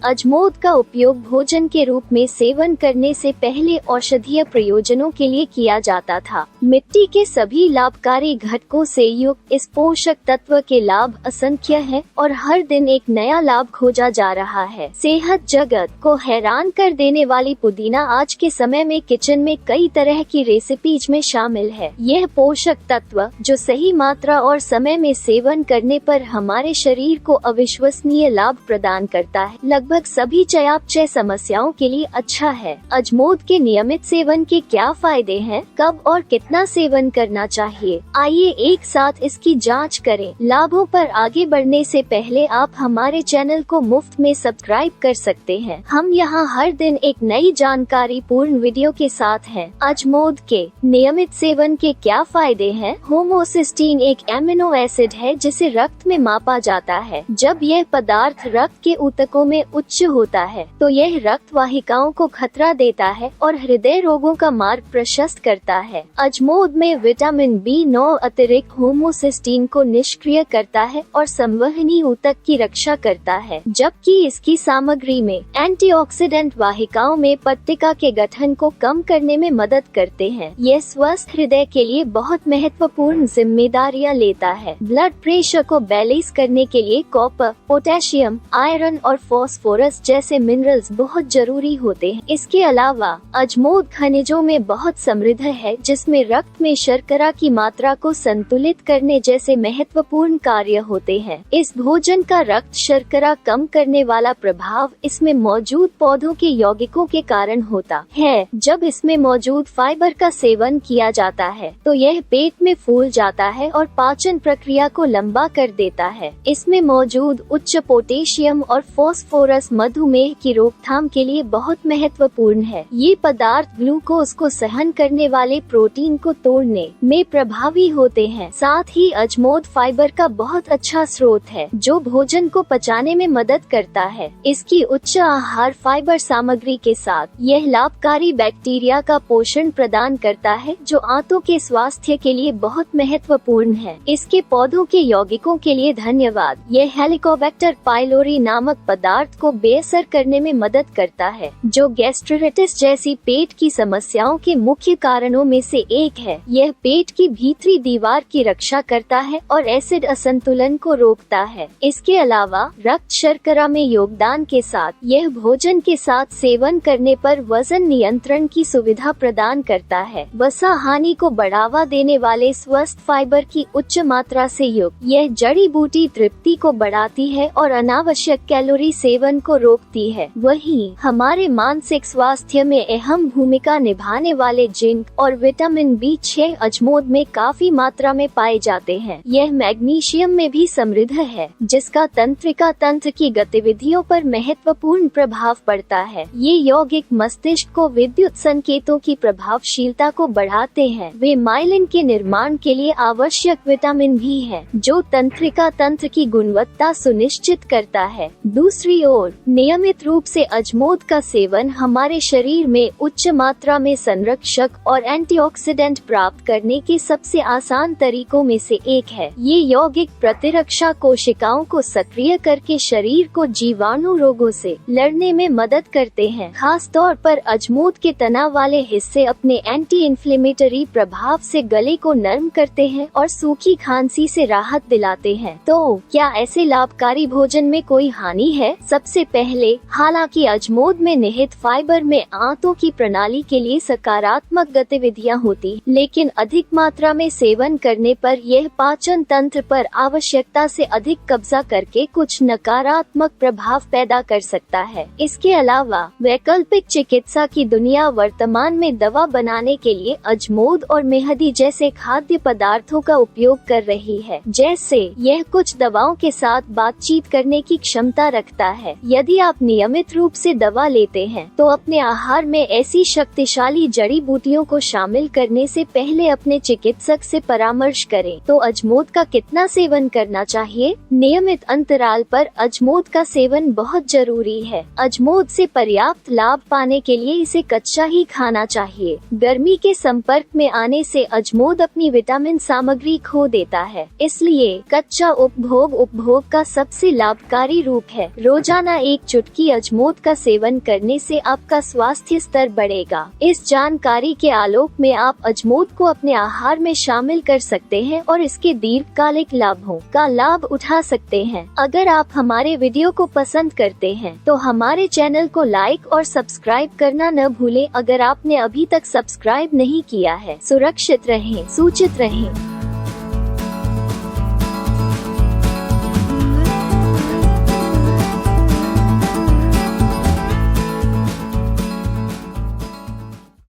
अजमोद का उपयोग भोजन के रूप में सेवन करने से पहले औषधीय प्रयोजनों के लिए किया जाता था। मिट्टी के सभी लाभकारी घटकों से युक्त इस पोषक तत्व के लाभ असंख्य हैं और हर दिन एक नया लाभ खोजा जा रहा है। सेहत जगत को हैरान कर देने वाली पुदीना आज के समय में किचन में कई तरह की रेसिपीज में शामिल है। यह पोषक तत्व जो सही मात्रा और समय में सेवन करने पर हमारे शरीर को अविश्वसनीय लाभ प्रदान करता है, लगभग सभी चयापचय समस्याओं के लिए अच्छा है। अजमोद के नियमित सेवन के क्या फायदे हैं, कब और कितना सेवन करना चाहिए, आइए एक साथ इसकी जांच करें। लाभों पर आगे बढ़ने से पहले आप हमारे चैनल को मुफ्त में सब्सक्राइब कर सकते हैं। हम यहाँ हर दिन एक नई जानकारी पूर्ण वीडियो के साथ हैं। अजमोद के नियमित सेवन के क्या फायदे हैं? होमोसिस्टीन एक एमिनो एसिड है जिसे रक्त में मापा जाता है। जब यह पदार्थ रक्त के ऊतकों में उच्च होता है तो यह रक्त वाहिकाओं को खतरा देता है और हृदय रोगों का मार्ग प्रशस्त करता है। अजमोद में विटामिन B9 अतिरिक्त होमोसिस्टीन को निष्क्रिय करता है और संवहनी ऊतक की रक्षा करता है, जबकि इसकी सामग्री में एंटीऑक्सीडेंट वाहिकाओं में पट्टिका के गठन को कम करने में मदद करते हैं। यह स्वस्थ हृदय के लिए बहुत महत्वपूर्ण जिम्मेदारियां लेता है। ब्लड प्रेशर को बैलेंस करने के लिए कॉपर, पोटेशियम, आयरन और फास्फोरस जैसे मिनरल्स बहुत जरूरी होते हैं। इसके अलावा अजमोद खनिजों में बहुत समृद्ध है, जिसमें रक्त में शर्करा की मात्रा को संतुलित करने जैसे महत्वपूर्ण कार्य होते हैं। इस भोजन का रक्त शर्करा कम करने वाला प्रभाव इसमें मौजूद पौधों के यौगिकों के कारण होता है। जब इसमें मौजूद फाइबर का सेवन किया जाता है तो यह पेट में फूल जाता है और पाचन प्रक्रिया को लंबा कर देता है। इसमें मौजूद उच्च पोटेशियम और फास्फोरस मधुमेह की रोकथाम के लिए बहुत महत्वपूर्ण है। ये पदार्थ ग्लूकोज को सहन करने वाले प्रोटीन को तोड़ने में प्रभावी होते हैं। साथ ही अजमोद फाइबर का बहुत अच्छा स्रोत है जो भोजन को पचाने में मदद करता है। इसकी उच्च आहार फाइबर सामग्री के साथ यह लाभकारी बैक्टीरिया का पोषण प्रदान करता है जो आंतों के स्वास्थ्य के लिए बहुत महत्वपूर्ण है। इसके पौधों के यौगिकों के लिए धन्यवाद। यह हेलिकोबैक्टर पाइलोरी नामक पदार्थ को बेअसर करने में मदद करता है जो गैस्ट्रिटिस जैसी पेट की समस्याओं के मुख्य कारणों में से एक है। यह पेट की भीतरी दीवार की रक्षा करता है और एसिड असंतुलन को रोकता है। इसके अलावा रक्त शर्करा में योगदान के साथ यह भोजन के साथ सेवन करने पर वजन नियंत्रण की सुविधा प्रदान करता है। वसा हानि को बढ़ावा देने वाले स्वस्थ फाइबर की उच्च मात्रा से युक्त यह जड़ी बूटी तृप्ति को बढ़ाती है और अनावश्यक कैलोरी सेवन को रोकती है। वहीं हमारे मानसिक स्वास्थ्य में अहम भूमिका निभाने वाले जिंक और विटामिन B6 अजमोद में काफी मात्रा में पाए जाते हैं। यह मैग्नीशियम में भी समृद्ध है जिसका तंत्रिका तंत्र की गतिविधियों पर महत्वपूर्ण प्रभाव पड़ता है। ये यौगिक मस्तिष्क को विद्युत संकेतों की प्रभावशीलता को बढ़ाते हैं। वे माइलिन के निर्माण के लिए आवश्यक विटामिन भी है जो तंत्रिका तंत्र की गुणवत्ता सुनिश्चित करता है। दूसरी ओर नियमित रूप से अजमोद का सेवन हमारे शरीर में उच्च मात्रा में संरक्षक और एंटीऑक्सीडेंट प्राप्त करने के सबसे आसान तरीकों में से एक है। ये यौगिक प्रतिरक्षा कोशिकाओं को सक्रिय करके शरीर को जीवाणु रोगों से लड़ने में मदद करते हैं। खास तौर पर अजमोद के तनाव वाले हिस्से अपने एंटी इन्फ्लेमेटरी प्रभाव से गले को नरम करते हैं और सूखी खांसी से राहत दिलाते हैं। तो क्या ऐसे लाभकारी भोजन में कोई हानि है? सबसे पहले, हालांकि अजमोद में निहित फाइबर में आंतों की प्रणाली के लिए सकारात्मक गतिविधियां होती, लेकिन अधिक मात्रा में सेवन करने पर यह पाचन तंत्र पर आवश्यकता से अधिक कब्जा करके कुछ नकारात्मक प्रभाव पैदा कर सकता है। इसके अलावा वैकल्पिक चिकित्सा की दुनिया वर्तमान में दवा बनाने के लिए अजमोद और मेहंदी जैसे खाद्य पदार्थों का उपयोग कर रही है, जैसे यह कुछ दवाओं के साथ बातचीत करने की क्षमता रखता है। यदि आप नियमित रूप से दवा लेते हैं तो अपने आहार में ऐसी शक्तिशाली जड़ी बूटियों को शामिल करने से पहले अपने चिकित्सक से परामर्श करें। तो अजमोद का कितना सेवन करना चाहिए? नियमित अंतराल पर अजमोद का सेवन बहुत जरूरी है। अजमोद से पर्याप्त लाभ पाने के लिए इसे कच्चा ही खाना चाहिए। गर्मी के संपर्क में आने से अजमोद अपनी विटामिन सामग्री खो देता है, इसलिए कच्चा उपभोग का सबसे लाभकारी रूप है। रोजाना एक चुटकी अजमोद का सेवन करने से आपका स्वास्थ्य स्तर बढ़ेगा। इस जानकारी के आलोक में आप अजमोद को अपने आहार में शामिल कर सकते हैं और इसके दीर्घकालिक लाभों का लाभ उठा सकते हैं। अगर आप हमारे वीडियो को पसंद करते हैं तो हमारे चैनल को लाइक और सब्सक्राइब करना न भूलें। अगर आपने अभी तक सब्सक्राइब नहीं किया है, सुरक्षित रहें, सूचित रहें।